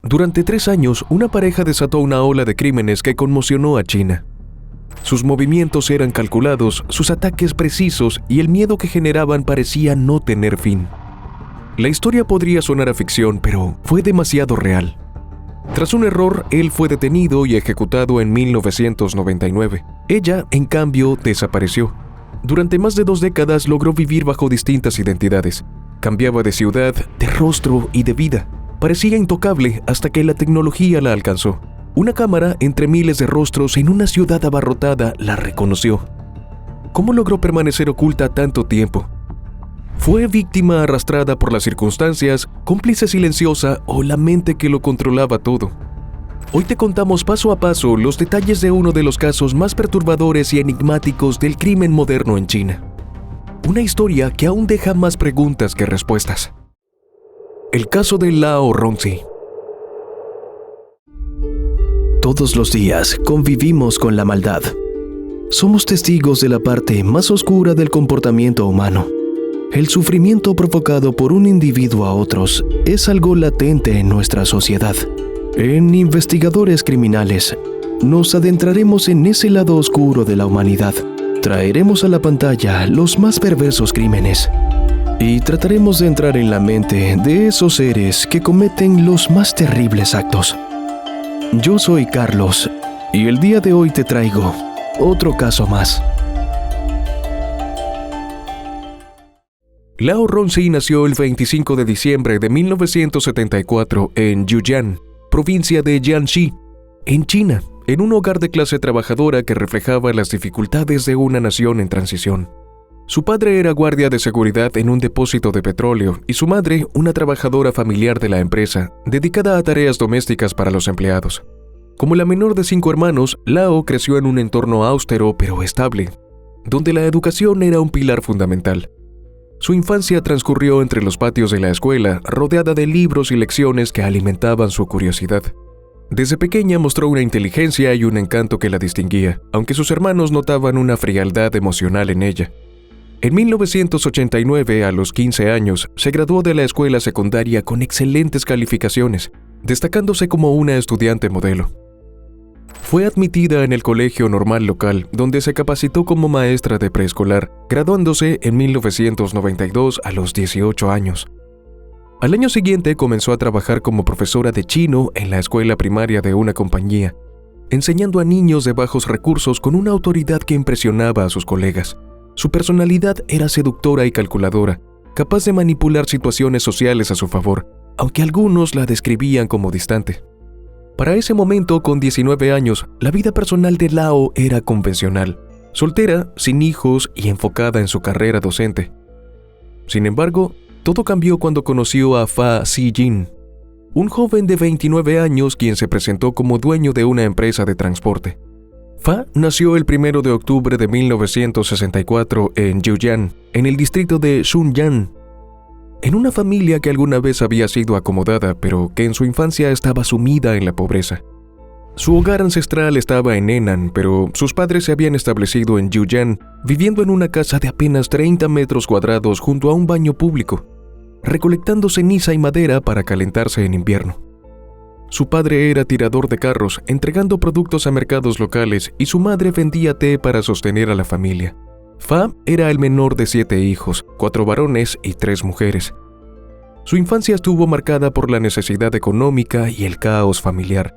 Durante 3 años, una pareja desató una ola de crímenes que conmocionó a China. Sus movimientos eran calculados, sus ataques precisos y el miedo que generaban parecía no tener fin. La historia podría sonar a ficción, pero fue demasiado real. Tras un error, él fue detenido y ejecutado en 1999. Ella, en cambio, desapareció. Durante más de 2 décadas logró vivir bajo distintas identidades. Cambiaba de ciudad, de rostro y de vida. Parecía intocable hasta que la tecnología la alcanzó. Una cámara entre miles de rostros en una ciudad abarrotada la reconoció. ¿Cómo logró permanecer oculta tanto tiempo? ¿Fue víctima arrastrada por las circunstancias, cómplice silenciosa o la mente que lo controlaba todo? Hoy te contamos paso a paso los detalles de uno de los casos más perturbadores y enigmáticos del crimen moderno en China. Una historia que aún deja más preguntas que respuestas. El caso de Lao Rongzi. Todos los días convivimos con la maldad. Somos testigos de la parte más oscura del comportamiento humano. El sufrimiento provocado por un individuo a otros es algo latente en nuestra sociedad. En Investigadores Criminales, nos adentraremos en ese lado oscuro de la humanidad. Traeremos a la pantalla los más perversos crímenes y trataremos de entrar en la mente de esos seres que cometen los más terribles actos. Yo soy Carlos y el día de hoy te traigo otro caso más. Lao Rongzi nació el 25 de diciembre de 1974 en Yuyuan, provincia de Jiangxi, en China, en un hogar de clase trabajadora que reflejaba las dificultades de una nación en transición. Su padre era guardia de seguridad en un depósito de petróleo y su madre una trabajadora familiar de la empresa, dedicada a tareas domésticas para los empleados. Como la menor de 5 hermanos, Lao creció en un entorno austero pero estable, donde la educación era un pilar fundamental. Su infancia transcurrió entre los patios de la escuela, rodeada de libros y lecciones que alimentaban su curiosidad. Desde pequeña mostró una inteligencia y un encanto que la distinguía, aunque sus hermanos notaban una frialdad emocional en ella. En 1989, a los 15 años, se graduó de la escuela secundaria con excelentes calificaciones, destacándose como una estudiante modelo. Fue admitida en el colegio normal local, donde se capacitó como maestra de preescolar, graduándose en 1992 a los 18 años. Al año siguiente comenzó a trabajar como profesora de chino en la escuela primaria de una compañía, enseñando a niños de bajos recursos con una autoridad que impresionaba a sus colegas. Su personalidad era seductora y calculadora, capaz de manipular situaciones sociales a su favor, aunque algunos la describían como distante. Para ese momento, con 19 años, la vida personal de Lao era convencional, soltera, sin hijos y enfocada en su carrera docente. Sin embargo, todo cambió cuando conoció a Fa Zijin, un joven de 29 años quien se presentó como dueño de una empresa de transporte. Fa nació el 1 de octubre de 1964 en Yuyuan, en el distrito de Xunyang, en una familia que alguna vez había sido acomodada, pero que en su infancia estaba sumida en la pobreza. Su hogar ancestral estaba en Henan, pero sus padres se habían establecido en Yuyuan, viviendo en una casa de apenas 30 metros cuadrados junto a un baño público, recolectando ceniza y madera para calentarse en invierno. Su padre era tirador de carros, entregando productos a mercados locales, y su madre vendía té para sostener a la familia. Fa era el menor de 7 hijos, 4 varones y 3 mujeres. Su infancia estuvo marcada por la necesidad económica y el caos familiar.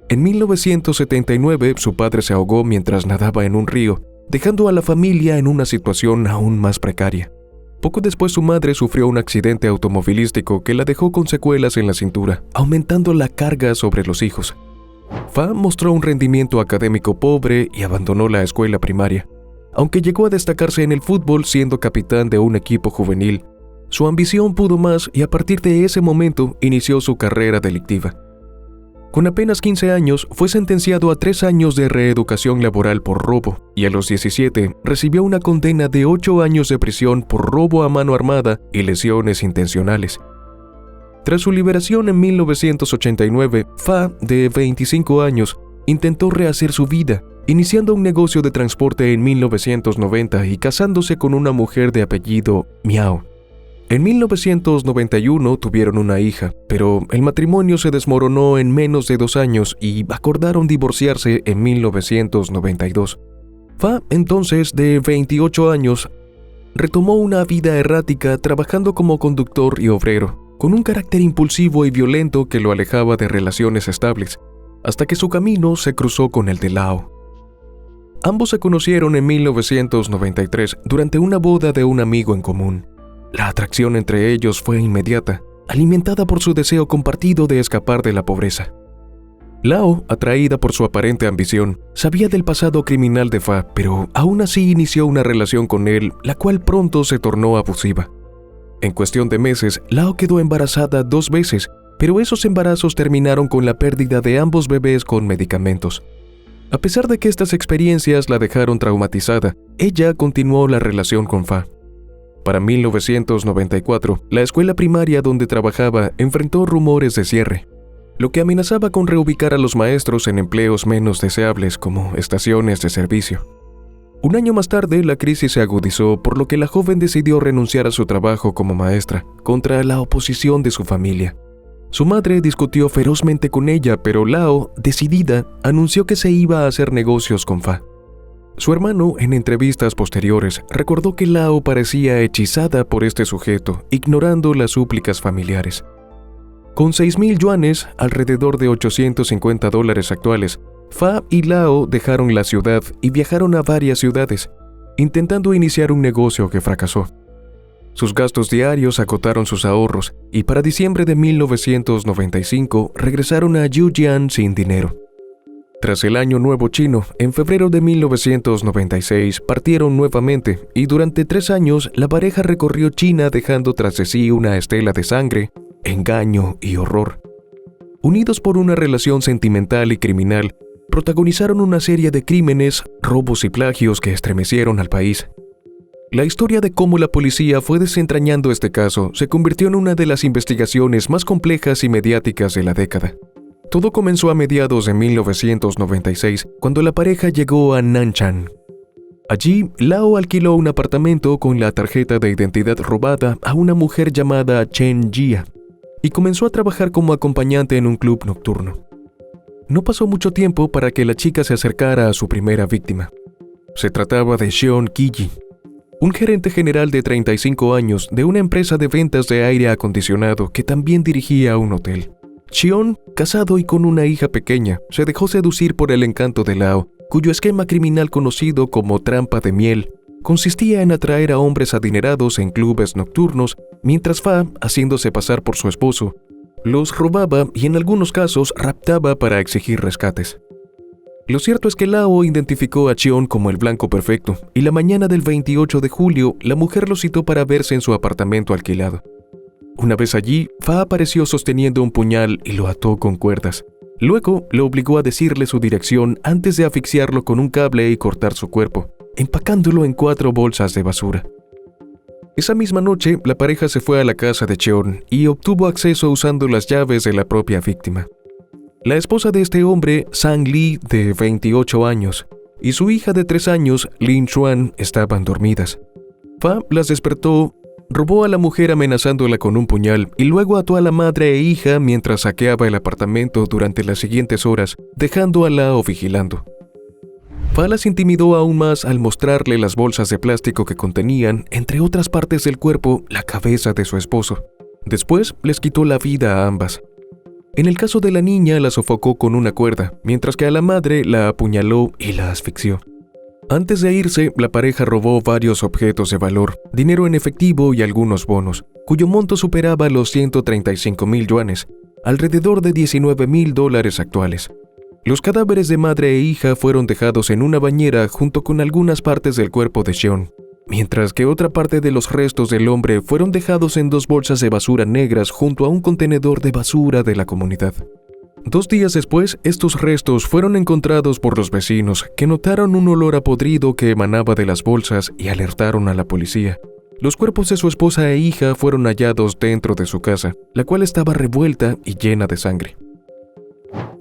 En 1979, su padre se ahogó mientras nadaba en un río, dejando a la familia en una situación aún más precaria. Poco después, su madre sufrió un accidente automovilístico que la dejó con secuelas en la cintura, aumentando la carga sobre los hijos. Fa mostró un rendimiento académico pobre y abandonó la escuela primaria. Aunque llegó a destacarse en el fútbol siendo capitán de un equipo juvenil, su ambición pudo más y a partir de ese momento inició su carrera delictiva. Con apenas 15 años, fue sentenciado a 3 años de reeducación laboral por robo y a los 17 recibió una condena de 8 años de prisión por robo a mano armada y lesiones intencionales. Tras su liberación en 1989, Fa, de 25 años, intentó rehacer su vida, iniciando un negocio de transporte en 1990 y casándose con una mujer de apellido Miao. En 1991 tuvieron una hija, pero el matrimonio se desmoronó en menos de 2 años y acordaron divorciarse en 1992. Fa, entonces de 28 años, retomó una vida errática trabajando como conductor y obrero, con un carácter impulsivo y violento que lo alejaba de relaciones estables, hasta que su camino se cruzó con el de Lao. Ambos se conocieron en 1993 durante una boda de un amigo en común. La atracción entre ellos fue inmediata, alimentada por su deseo compartido de escapar de la pobreza. Lao, atraída por su aparente ambición, sabía del pasado criminal de Fa, pero aún así inició una relación con él, la cual pronto se tornó abusiva. En cuestión de meses, Lao quedó embarazada 2 veces, pero esos embarazos terminaron con la pérdida de ambos bebés con medicamentos. A pesar de que estas experiencias la dejaron traumatizada, ella continuó la relación con Fa. Para 1994, la escuela primaria donde trabajaba enfrentó rumores de cierre, lo que amenazaba con reubicar a los maestros en empleos menos deseables como estaciones de servicio. Un año más tarde, la crisis se agudizó, por lo que la joven decidió renunciar a su trabajo como maestra, contra la oposición de su familia. Su madre discutió ferozmente con ella, pero Lao, decidida, anunció que se iba a hacer negocios con Fa. Su hermano, en entrevistas posteriores, recordó que Lao parecía hechizada por este sujeto, ignorando las súplicas familiares. Con 6,000 yuanes, alrededor de $850 actuales, Fa y Lao dejaron la ciudad y viajaron a varias ciudades, intentando iniciar un negocio que fracasó. Sus gastos diarios acotaron sus ahorros y para diciembre de 1995 regresaron a Yujian sin dinero. Tras el Año Nuevo Chino, en febrero de 1996 partieron nuevamente y durante 3 años la pareja recorrió China dejando tras de sí una estela de sangre, engaño y horror. Unidos por una relación sentimental y criminal, protagonizaron una serie de crímenes, robos y plagios que estremecieron al país. La historia de cómo la policía fue desentrañando este caso se convirtió en una de las investigaciones más complejas y mediáticas de la década. Todo comenzó a mediados de 1996, cuando la pareja llegó a Nanshan. Allí, Lao alquiló un apartamento con la tarjeta de identidad robada a una mujer llamada Chen Jia y comenzó a trabajar como acompañante en un club nocturno. No pasó mucho tiempo para que la chica se acercara a su primera víctima. Se trataba de Sean Kiji, un gerente general de 35 años de una empresa de ventas de aire acondicionado que también dirigía un hotel. Sean, casado y con una hija pequeña, se dejó seducir por el encanto de Lao, cuyo esquema criminal conocido como trampa de miel consistía en atraer a hombres adinerados en clubes nocturnos, mientras Fa, haciéndose pasar por su esposo, los robaba y en algunos casos raptaba para exigir rescates. Lo cierto es que Lao identificó a Sean como el blanco perfecto y la mañana del 28 de julio la mujer lo citó para verse en su apartamento alquilado. Una vez allí, Fa apareció sosteniendo un puñal y lo ató con cuerdas. Luego, lo obligó a decirle su dirección antes de asfixiarlo con un cable y cortar su cuerpo, empacándolo en 4 bolsas de basura. Esa misma noche, la pareja se fue a la casa de Cheon y obtuvo acceso usando las llaves de la propia víctima. La esposa de este hombre, Sang Lee, de 28 años, y su hija de 3 años, Lin Xuan, estaban dormidas. Fa las despertó, robó a la mujer amenazándola con un puñal y luego ató a la madre e hija mientras saqueaba el apartamento durante las siguientes horas, dejando a Lao vigilando. Fa las intimidó aún más al mostrarle las bolsas de plástico que contenían, entre otras partes del cuerpo, la cabeza de su esposo. Después les quitó la vida a ambas. En el caso de la niña, la sofocó con una cuerda, mientras que a la madre la apuñaló y la asfixió. Antes de irse, la pareja robó varios objetos de valor, dinero en efectivo y algunos bonos, cuyo monto superaba los 135,000 yuanes, alrededor de $19,000 actuales. Los cadáveres de madre e hija fueron dejados en una bañera junto con algunas partes del cuerpo de Sean, mientras que otra parte de los restos del hombre fueron dejados en 2 bolsas de basura negras junto a un contenedor de basura de la comunidad. 2 días después, estos restos fueron encontrados por los vecinos, que notaron un olor a podrido que emanaba de las bolsas y alertaron a la policía. Los cuerpos de su esposa e hija fueron hallados dentro de su casa, la cual estaba revuelta y llena de sangre.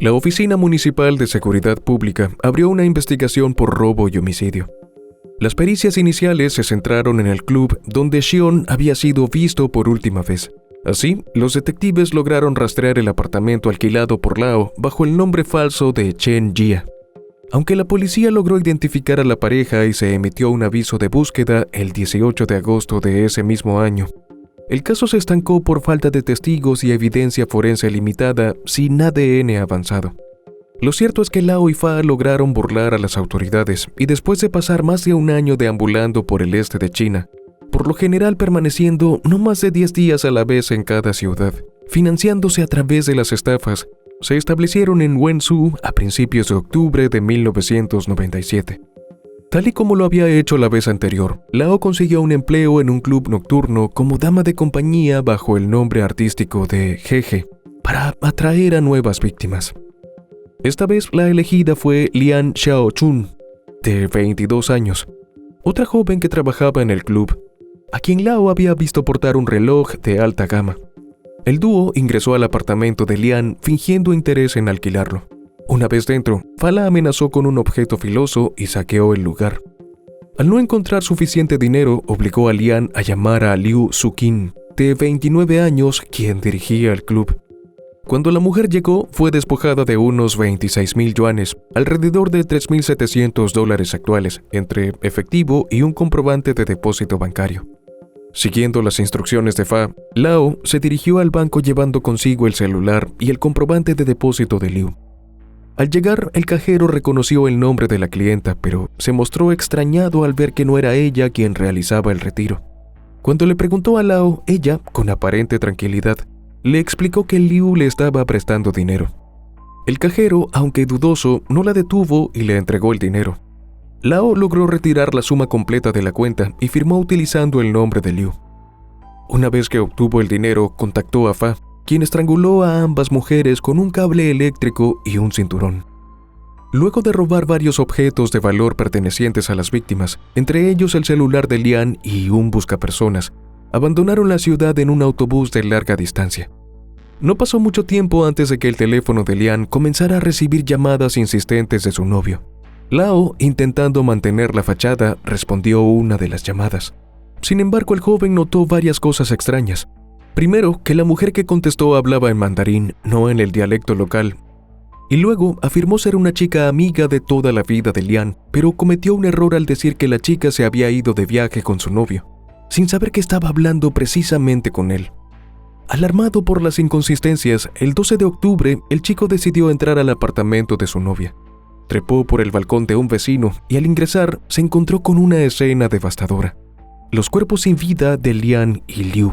La Oficina Municipal de Seguridad Pública abrió una investigación por robo y homicidio. Las pericias iniciales se centraron en el club donde Xion había sido visto por última vez. Así, los detectives lograron rastrear el apartamento alquilado por Lao bajo el nombre falso de Chen Jia. Aunque la policía logró identificar a la pareja y se emitió un aviso de búsqueda el 18 de agosto de ese mismo año, el caso se estancó por falta de testigos y evidencia forense limitada sin ADN avanzado. Lo cierto es que Lao y Fa lograron burlar a las autoridades y después de pasar más de un año deambulando por el este de China, por lo general permaneciendo no más de 10 días a la vez en cada ciudad, financiándose a través de las estafas, se establecieron en Wenzhou a principios de octubre de 1997. Tal y como lo había hecho la vez anterior, Lao consiguió un empleo en un club nocturno como dama de compañía bajo el nombre artístico de Jeje, para atraer a nuevas víctimas. Esta vez la elegida fue Lian Xiaochun, de 22 años, otra joven que trabajaba en el club, a quien Lao había visto portar un reloj de alta gama. El dúo ingresó al apartamento de Lian fingiendo interés en alquilarlo. Una vez dentro, Fa la amenazó con un objeto filoso y saqueó el lugar. Al no encontrar suficiente dinero, obligó a Lian a llamar a Liu Suqin, de 29 años, quien dirigía el club. Cuando la mujer llegó, fue despojada de unos 26,000 yuanes, alrededor de $3,700 actuales, entre efectivo y un comprobante de depósito bancario. Siguiendo las instrucciones de Fa, Lao se dirigió al banco llevando consigo el celular y el comprobante de depósito de Liu. Al llegar, el cajero reconoció el nombre de la clienta, pero se mostró extrañado al ver que no era ella quien realizaba el retiro. Cuando le preguntó a Lao, ella, con aparente tranquilidad, le explicó que Liu le estaba prestando dinero. El cajero, aunque dudoso, no la detuvo y le entregó el dinero. Lao logró retirar la suma completa de la cuenta y firmó utilizando el nombre de Liu. Una vez que obtuvo el dinero, contactó a Fa, quien estranguló a ambas mujeres con un cable eléctrico y un cinturón. Luego de robar varios objetos de valor pertenecientes a las víctimas, entre ellos el celular de Lian y un buscapersonas, abandonaron la ciudad en un autobús de larga distancia. No pasó mucho tiempo antes de que el teléfono de Lian comenzara a recibir llamadas insistentes de su novio. Lao, intentando mantener la fachada, respondió una de las llamadas. Sin embargo, el joven notó varias cosas extrañas. Primero, que la mujer que contestó hablaba en mandarín, no en el dialecto local. Y luego afirmó ser una chica amiga de toda la vida de Lian, pero cometió un error al decir que la chica se había ido de viaje con su novio, sin saber que estaba hablando precisamente con él. Alarmado por las inconsistencias, el 12 de octubre, el chico decidió entrar al apartamento de su novia. Trepó por el balcón de un vecino y al ingresar se encontró con una escena devastadora: los cuerpos sin vida de Lian y Liu.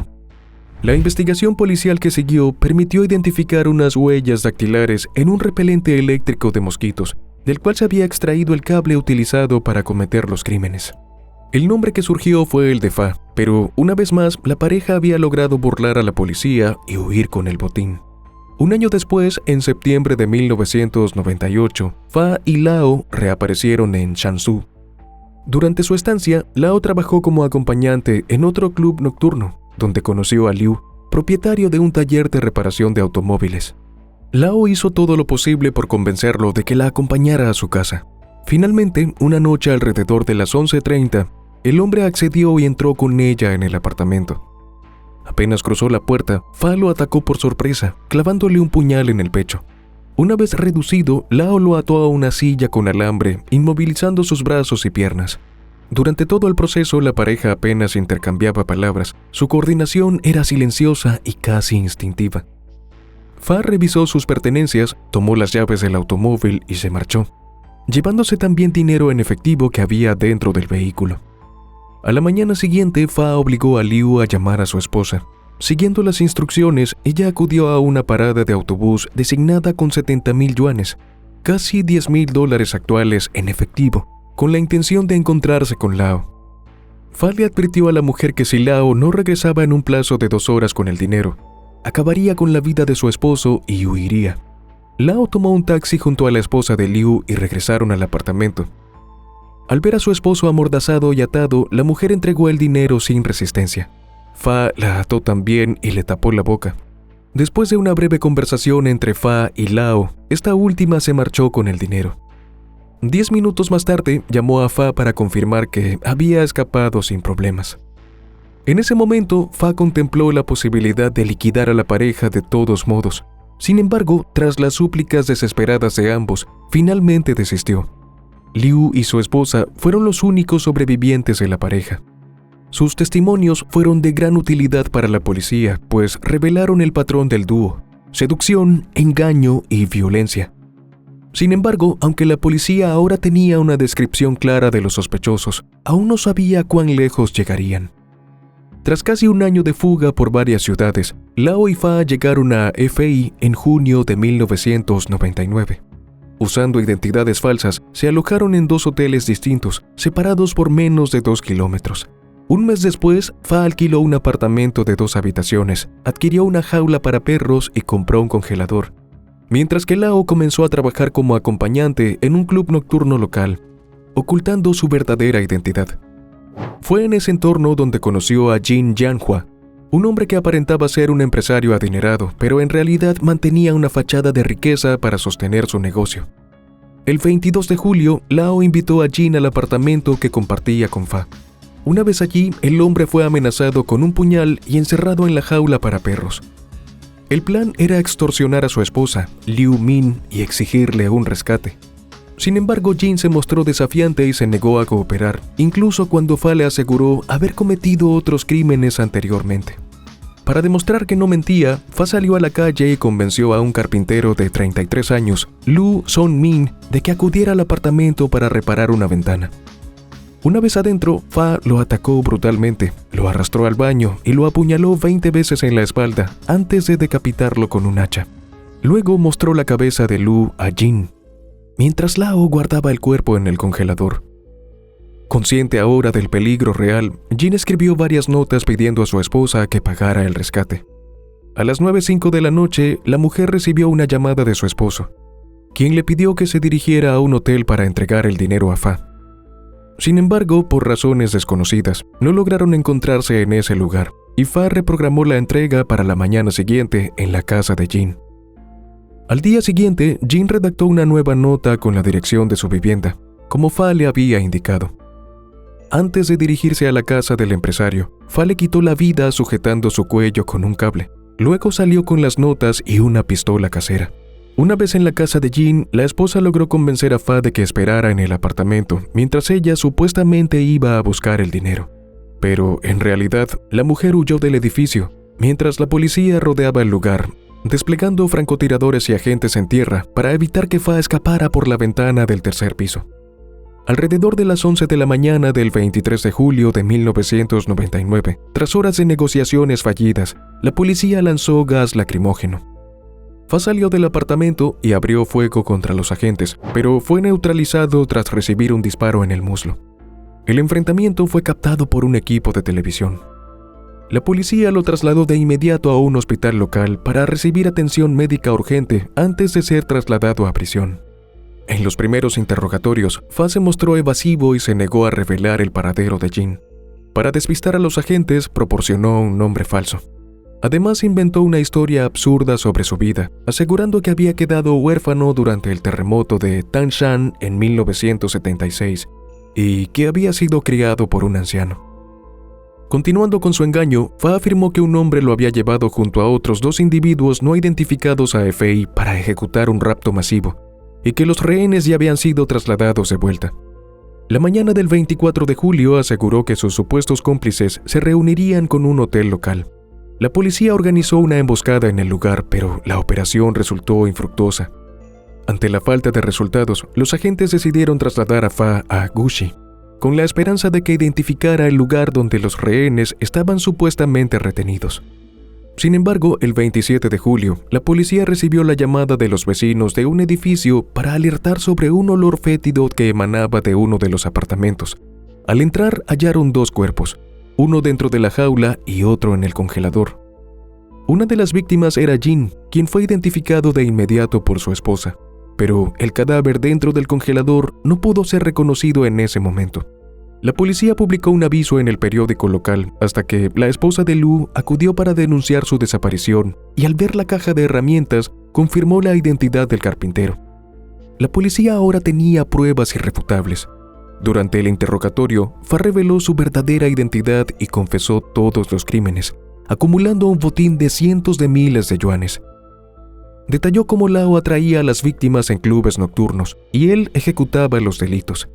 La investigación policial que siguió permitió identificar unas huellas dactilares en un repelente eléctrico de mosquitos, del cual se había extraído el cable utilizado para cometer los crímenes. El nombre que surgió fue el de Fa, pero una vez más la pareja había logrado burlar a la policía y huir con el botín. Un año después, en septiembre de 1998, Fa y Lao reaparecieron en Shansu. Durante su estancia, Lao trabajó como acompañante en otro club nocturno, donde conoció a Liu, propietario de un taller de reparación de automóviles. Lao hizo todo lo posible por convencerlo de que la acompañara a su casa. Finalmente, una noche alrededor de las 11:30, el hombre accedió y entró con ella en el apartamento. Apenas cruzó la puerta, Fa lo atacó por sorpresa, clavándole un puñal en el pecho. Una vez reducido, Lao lo ató a una silla con alambre, inmovilizando sus brazos y piernas. Durante todo el proceso, la pareja apenas intercambiaba palabras. Su coordinación era silenciosa y casi instintiva. Fa revisó sus pertenencias, tomó las llaves del automóvil y se marchó, llevándose también dinero en efectivo que había dentro del vehículo. A la mañana siguiente, Fa obligó a Liu a llamar a su esposa. Siguiendo las instrucciones, ella acudió a una parada de autobús designada con 70,000 yuanes, casi $10,000 actuales en efectivo, con la intención de encontrarse con Lao. Fa le advirtió a la mujer que si Lao no regresaba en un plazo de 2 horas con el dinero, acabaría con la vida de su esposo y huiría. Lao tomó un taxi junto a la esposa de Liu y regresaron al apartamento. Al ver a su esposo amordazado y atado, la mujer entregó el dinero sin resistencia. Fa la ató también y le tapó la boca. Después de una breve conversación entre Fa y Lao, esta última se marchó con el dinero. 10 minutos más tarde, llamó a Fa para confirmar que había escapado sin problemas. En ese momento, Fa contempló la posibilidad de liquidar a la pareja de todos modos. Sin embargo, tras las súplicas desesperadas de ambos, finalmente desistió. Liu y su esposa fueron los únicos sobrevivientes de la pareja. Sus testimonios fueron de gran utilidad para la policía, pues revelaron el patrón del dúo: seducción, engaño y violencia. Sin embargo, aunque la policía ahora tenía una descripción clara de los sospechosos, aún no sabía cuán lejos llegarían. Tras casi un año de fuga por varias ciudades, Lao y Fa llegaron a FI en junio de 1999. Usando identidades falsas, se alojaron en 2 hoteles distintos, separados por menos de 2 kilómetros. Un mes después, Fa alquiló un apartamento de 2 habitaciones, adquirió una jaula para perros y compró un congelador. Mientras que Lao comenzó a trabajar como acompañante en un club nocturno local, ocultando su verdadera identidad. Fue en ese entorno donde conoció a Jin Yanhua, un hombre que aparentaba ser un empresario adinerado, pero en realidad mantenía una fachada de riqueza para sostener su negocio. El 22 de julio, Lao invitó a Jin al apartamento que compartía con Fa. Una vez allí, el hombre fue amenazado con un puñal y encerrado en la jaula para perros. El plan era extorsionar a su esposa, Liu Min, y exigirle un rescate. Sin embargo, Jin se mostró desafiante y se negó a cooperar, incluso cuando Fa le aseguró haber cometido otros crímenes anteriormente. Para demostrar que no mentía, Fa salió a la calle y convenció a un carpintero de 33 años, Lu Son-min, de que acudiera al apartamento para reparar una ventana. Una vez adentro, Fa lo atacó brutalmente, lo arrastró al baño y lo apuñaló 20 veces en la espalda antes de decapitarlo con un hacha. Luego mostró la cabeza de Lu a Jin, mientras Lao guardaba el cuerpo en el congelador. Consciente ahora del peligro real, Jin escribió varias notas pidiendo a su esposa que pagara el rescate. A las 9:05 de la noche, la mujer recibió una llamada de su esposo, quien le pidió que se dirigiera a un hotel para entregar el dinero a Fa. Sin embargo, por razones desconocidas, no lograron encontrarse en ese lugar, y Fa reprogramó la entrega para la mañana siguiente en la casa de Jin. Al día siguiente, Jin redactó una nueva nota con la dirección de su vivienda, como Fa le había indicado. Antes de dirigirse a la casa del empresario, Fa le quitó la vida sujetando su cuello con un cable. Luego salió con las notas y una pistola casera. Una vez en la casa de Jin, la esposa logró convencer a Fa de que esperara en el apartamento, mientras ella supuestamente iba a buscar el dinero. Pero, en realidad, la mujer huyó del edificio, mientras la policía rodeaba el lugar, desplegando francotiradores y agentes en tierra para evitar que Fa escapara por la ventana del 3er piso. Alrededor de las 11 de la mañana del 23 de julio de 1999, tras horas de negociaciones fallidas, la policía lanzó gas lacrimógeno. Fa salió del apartamento y abrió fuego contra los agentes, pero fue neutralizado tras recibir un disparo en el muslo. El enfrentamiento fue captado por un equipo de televisión. La policía lo trasladó de inmediato a un hospital local para recibir atención médica urgente antes de ser trasladado a prisión. En los primeros interrogatorios, Fa se mostró evasivo y se negó a revelar el paradero de Jin. Para despistar a los agentes, proporcionó un nombre falso. Además, inventó una historia absurda sobre su vida, asegurando que había quedado huérfano durante el terremoto de Tangshan en 1976 y que había sido criado por un anciano. Continuando con su engaño, Fa afirmó que un hombre lo había llevado junto a otros 2 individuos no identificados a FI para ejecutar un rapto masivo, y que los rehenes ya habían sido trasladados de vuelta. La mañana del 24 de julio aseguró que sus supuestos cómplices se reunirían con un hotel local. La policía organizó una emboscada en el lugar, pero la operación resultó infructuosa. Ante la falta de resultados, los agentes decidieron trasladar a Fa a Gushi, con la esperanza de que identificara el lugar donde los rehenes estaban supuestamente retenidos. Sin embargo, el 27 de julio, la policía recibió la llamada de los vecinos de un edificio para alertar sobre un olor fétido que emanaba de uno de los apartamentos. Al entrar, hallaron 2 cuerpos, uno dentro de la jaula y otro en el congelador. Una de las víctimas era Jin, quien fue identificado de inmediato por su esposa, pero el cadáver dentro del congelador no pudo ser reconocido en ese momento. La policía publicó un aviso en el periódico local hasta que la esposa de Lu acudió para denunciar su desaparición y al ver la caja de herramientas confirmó la identidad del carpintero. La policía ahora tenía pruebas irrefutables. Durante el interrogatorio, Fa reveló su verdadera identidad y confesó todos los crímenes, acumulando un botín de cientos de miles de yuanes. Detalló cómo Lao atraía a las víctimas en clubes nocturnos y él ejecutaba los delitos.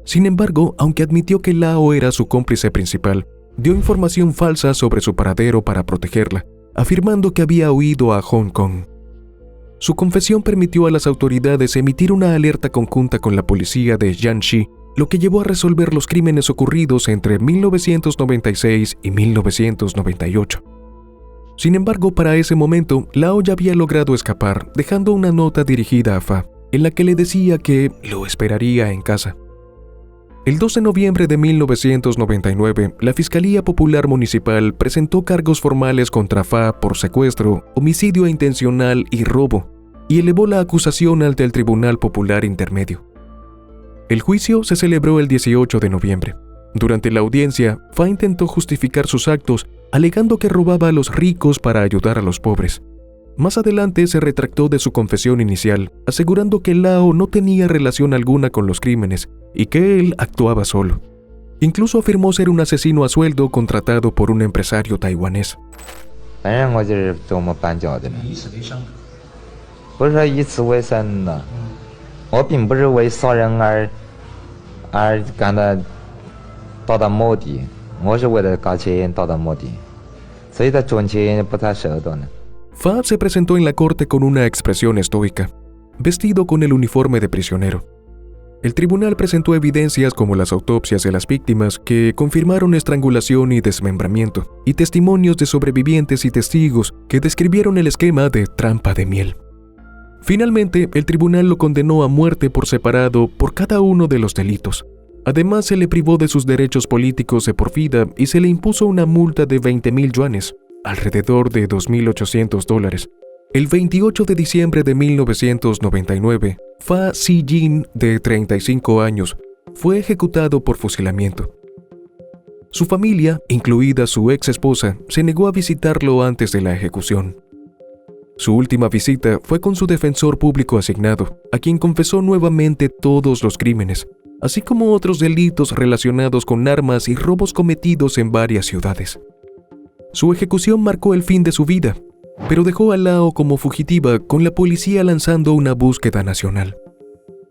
Sin embargo, aunque admitió que Lao era su cómplice principal, dio información falsa sobre su paradero para protegerla, afirmando que había huido a Hong Kong. Su confesión permitió a las autoridades emitir una alerta conjunta con la policía de Jiangxi, lo que llevó a resolver los crímenes ocurridos entre 1996 y 1998. Sin embargo, para ese momento, Lao ya había logrado escapar, dejando una nota dirigida a Fa, en la que le decía que lo esperaría en casa. El 2 de noviembre de 1999, la Fiscalía Popular Municipal presentó cargos formales contra Fa por secuestro, homicidio intencional y robo, y elevó la acusación ante el Tribunal Popular Intermedio. El juicio se celebró el 18 de noviembre. Durante la audiencia, Fa intentó justificar sus actos, alegando que robaba a los ricos para ayudar a los pobres. Más adelante se retractó de su confesión inicial, asegurando que Lao no tenía relación alguna con los crímenes y que él actuaba solo. Incluso afirmó ser un asesino a sueldo contratado por un empresario taiwanés. Fa se presentó en la corte con una expresión estoica, vestido con el uniforme de prisionero. El tribunal presentó evidencias como las autopsias de las víctimas que confirmaron estrangulación y desmembramiento, y testimonios de sobrevivientes y testigos que describieron el esquema de trampa de miel. Finalmente, el tribunal lo condenó a muerte por separado por cada uno de los delitos. Además, se le privó de sus derechos políticos de por vida y se le impuso una multa de 20,000 yuanes, alrededor de $2,800. El 28 de diciembre de 1999, Fa Zijin, de 35 años, fue ejecutado por fusilamiento. Su familia, incluida su ex esposa, se negó a visitarlo antes de la ejecución. Su última visita fue con su defensor público asignado, a quien confesó nuevamente todos los crímenes, así como otros delitos relacionados con armas y robos cometidos en varias ciudades. Su ejecución marcó el fin de su vida, pero dejó a Lao como fugitiva, con la policía lanzando una búsqueda nacional.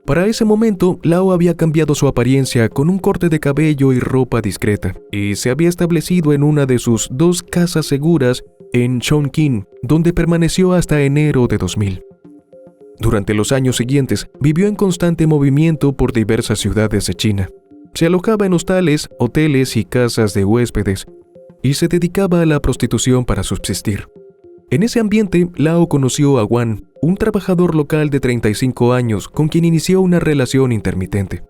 Para ese momento, Lao había cambiado su apariencia con un corte de cabello y ropa discreta, y se había establecido en una de sus 2 casas seguras en Chongqing, donde permaneció hasta enero de 2000. Durante los años siguientes, vivió en constante movimiento por diversas ciudades de China. Se alojaba en hostales, hoteles y casas de huéspedes, y se dedicaba a la prostitución para subsistir. En ese ambiente, Lao conoció a Wan, un trabajador local de 35 años con quien inició una relación intermitente.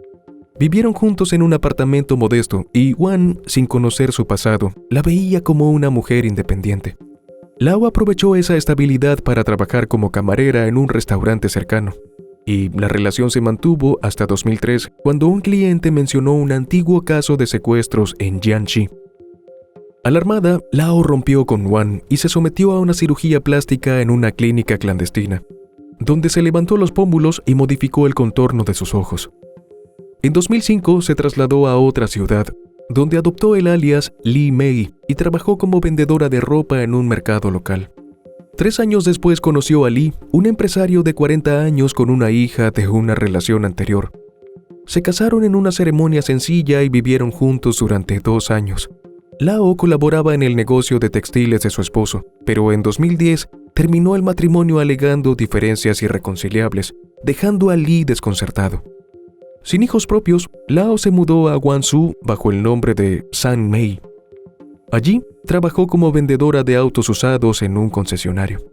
Vivieron juntos en un apartamento modesto y Wan, sin conocer su pasado, la veía como una mujer independiente. Lao aprovechó esa estabilidad para trabajar como camarera en un restaurante cercano, y la relación se mantuvo hasta 2003, cuando un cliente mencionó un antiguo caso de secuestros en Jiangxi. Alarmada, Lao rompió con Wan y se sometió a una cirugía plástica en una clínica clandestina, donde se levantó los pómulos y modificó el contorno de sus ojos. En 2005 se trasladó a otra ciudad, donde adoptó el alias Li Mei y trabajó como vendedora de ropa en un mercado local. 3 años después conoció a Li, un empresario de 40 años con una hija de una relación anterior. Se casaron en una ceremonia sencilla y vivieron juntos durante 2 años. Lao colaboraba en el negocio de textiles de su esposo, pero en 2010 terminó el matrimonio alegando diferencias irreconciliables, dejando a Li desconcertado. Sin hijos propios, Lao se mudó a Guangzhou bajo el nombre de San Mei. Allí, trabajó como vendedora de autos usados en un concesionario.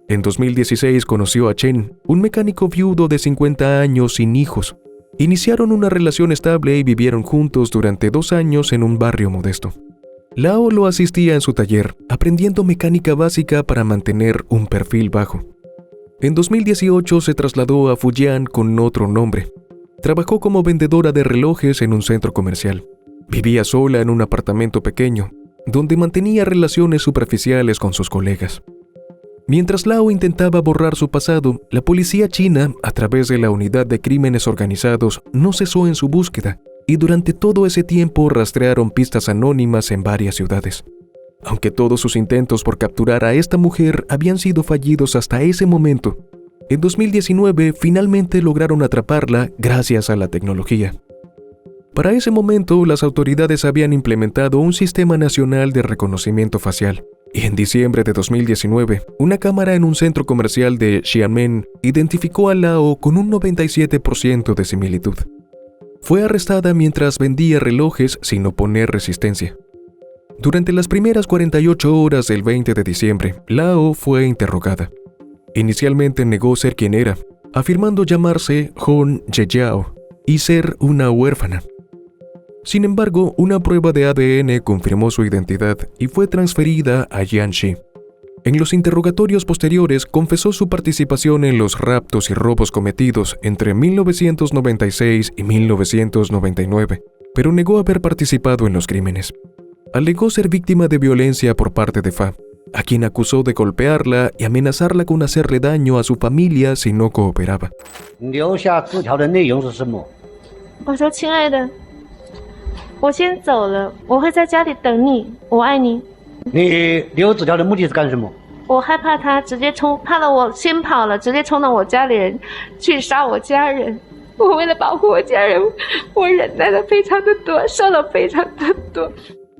En 2016 conoció a Chen, un mecánico viudo de 50 años sin hijos. Iniciaron una relación estable y vivieron juntos durante 2 años en un barrio modesto. Lao lo asistía en su taller, aprendiendo mecánica básica para mantener un perfil bajo. En 2018 se trasladó a Fujian con otro nombre. Trabajó como vendedora de relojes en un centro comercial. Vivía sola en un apartamento pequeño, donde mantenía relaciones superficiales con sus colegas. Mientras Lao intentaba borrar su pasado, la policía china, a través de la Unidad de Crímenes Organizados, no cesó en su búsqueda, y durante todo ese tiempo rastrearon pistas anónimas en varias ciudades. Aunque todos sus intentos por capturar a esta mujer habían sido fallidos hasta ese momento, en 2019 finalmente lograron atraparla gracias a la tecnología. Para ese momento, las autoridades habían implementado un sistema nacional de reconocimiento facial, y en diciembre de 2019, una cámara en un centro comercial de Xiamen identificó a Lao con un 97% de similitud. Fue arrestada mientras vendía relojes sin oponer resistencia. Durante las primeras 48 horas del 20 de diciembre, Lao fue interrogada. Inicialmente negó ser quien era, afirmando llamarse Hong Yejiao y ser una huérfana. Sin embargo, una prueba de ADN confirmó su identidad y fue transferida a Jiangxi. En los interrogatorios posteriores confesó su participación en los raptos y robos cometidos entre 1996 y 1999, pero negó haber participado en los crímenes. Alegó ser víctima de violencia por parte de Fa, a quien acusó de golpearla y amenazarla con hacerle daño a su familia si no cooperaba. 留下字条的内容是什么？我说：“亲爱的，我先走了，我会在家里等你，我爱你。”你留纸条的目的是干什么？我害怕他直接怕了我先跑了，直接冲到我家里人去杀我家人。我为了保护我家人，我忍耐了非常的多，受了非常的多。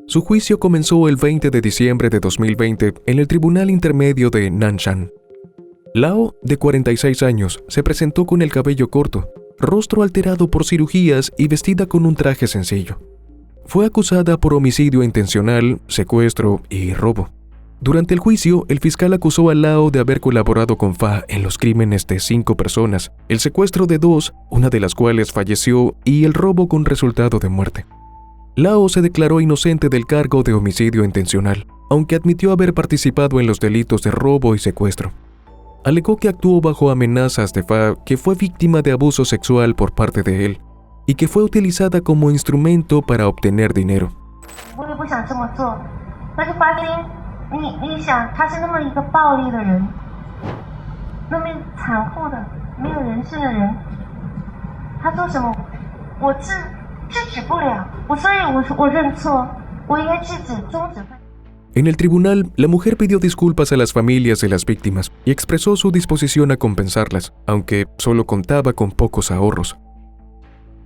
Su juicio comenzó el 20 de diciembre de 2020 en el Tribunal Intermedio de Nanshan. Lao, de 46 años, se presentó con el cabello corto, rostro alterado por cirugías y vestida con un traje sencillo. Fue acusada por homicidio intencional, secuestro y robo. Durante el juicio, el fiscal acusó a Lao de haber colaborado con Fa en los crímenes de 5 personas, el secuestro de 2, una de las cuales falleció, y el robo con resultado de muerte. Lao se declaró inocente del cargo de homicidio intencional, aunque admitió haber participado en los delitos de robo y secuestro. Alegó que actuó bajo amenazas de Fa, que fue víctima de abuso sexual por parte de él, y que fue utilizada como instrumento para obtener dinero. En el tribunal, la mujer pidió disculpas a las familias de las víctimas y expresó su disposición a compensarlas, aunque solo contaba con pocos ahorros.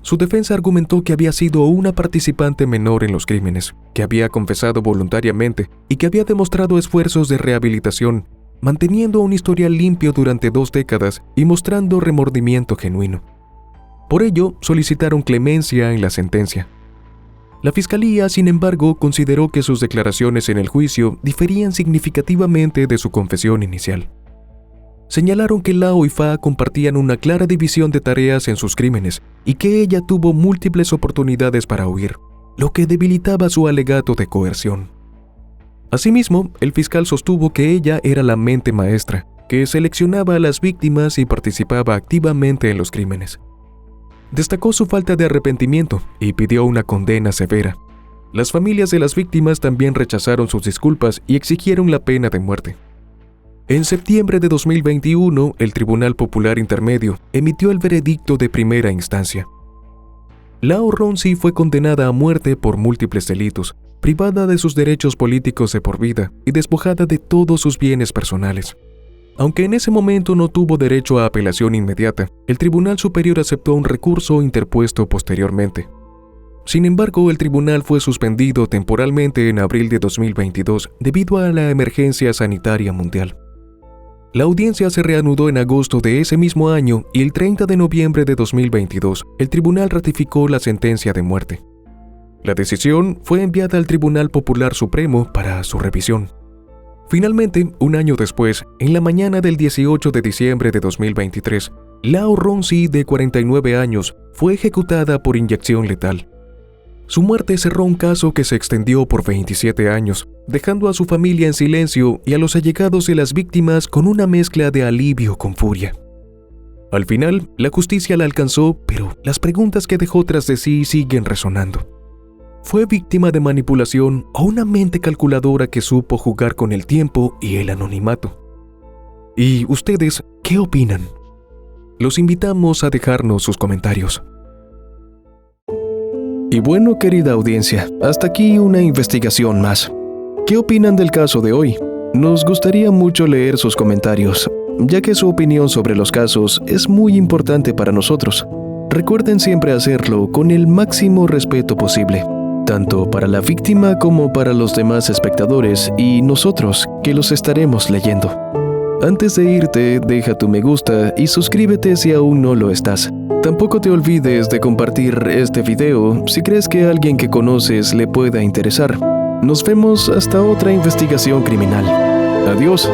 Su defensa argumentó que había sido una participante menor en los crímenes, que había confesado voluntariamente y que había demostrado esfuerzos de rehabilitación, manteniendo un historial limpio durante 2 décadas y mostrando remordimiento genuino. Por ello, solicitaron clemencia en la sentencia. La fiscalía, sin embargo, consideró que sus declaraciones en el juicio diferían significativamente de su confesión inicial. Señalaron que Lao y Fa compartían una clara división de tareas en sus crímenes y que ella tuvo múltiples oportunidades para huir, lo que debilitaba su alegato de coerción. Asimismo, el fiscal sostuvo que ella era la mente maestra, que seleccionaba a las víctimas y participaba activamente en los crímenes. Destacó su falta de arrepentimiento y pidió una condena severa. Las familias de las víctimas también rechazaron sus disculpas y exigieron la pena de muerte. En septiembre de 2021, el Tribunal Popular Intermedio emitió el veredicto de primera instancia. Lao Ronsi fue condenada a muerte por múltiples delitos, privada de sus derechos políticos de por vida y despojada de todos sus bienes personales. Aunque en ese momento no tuvo derecho a apelación inmediata, el Tribunal Superior aceptó un recurso interpuesto posteriormente. Sin embargo, el tribunal fue suspendido temporalmente en abril de 2022 debido a la emergencia sanitaria mundial. La audiencia se reanudó en agosto de ese mismo año y el 30 de noviembre de 2022, el tribunal ratificó la sentencia de muerte. La decisión fue enviada al Tribunal Popular Supremo para su revisión. Finalmente, un año después, en la mañana del 18 de diciembre de 2023, Lao Ronsi, de 49 años, fue ejecutada por inyección letal. Su muerte cerró un caso que se extendió por 27 años, dejando a su familia en silencio y a los allegados de las víctimas con una mezcla de alivio con furia. Al final, la justicia la alcanzó, pero las preguntas que dejó tras de sí siguen resonando. ¿Fue víctima de manipulación o una mente calculadora que supo jugar con el tiempo y el anonimato? ¿Y ustedes qué opinan? Los invitamos a dejarnos sus comentarios. Y bueno, querida audiencia, hasta aquí una investigación más. ¿Qué opinan del caso de hoy? Nos gustaría mucho leer sus comentarios, ya que su opinión sobre los casos es muy importante para nosotros. Recuerden siempre hacerlo con el máximo respeto posible, tanto para la víctima como para los demás espectadores y nosotros que los estaremos leyendo. Antes de irte, deja tu me gusta y suscríbete si aún no lo estás. Tampoco te olvides de compartir este video si crees que a alguien que conoces le pueda interesar. Nos vemos hasta otra investigación criminal. Adiós.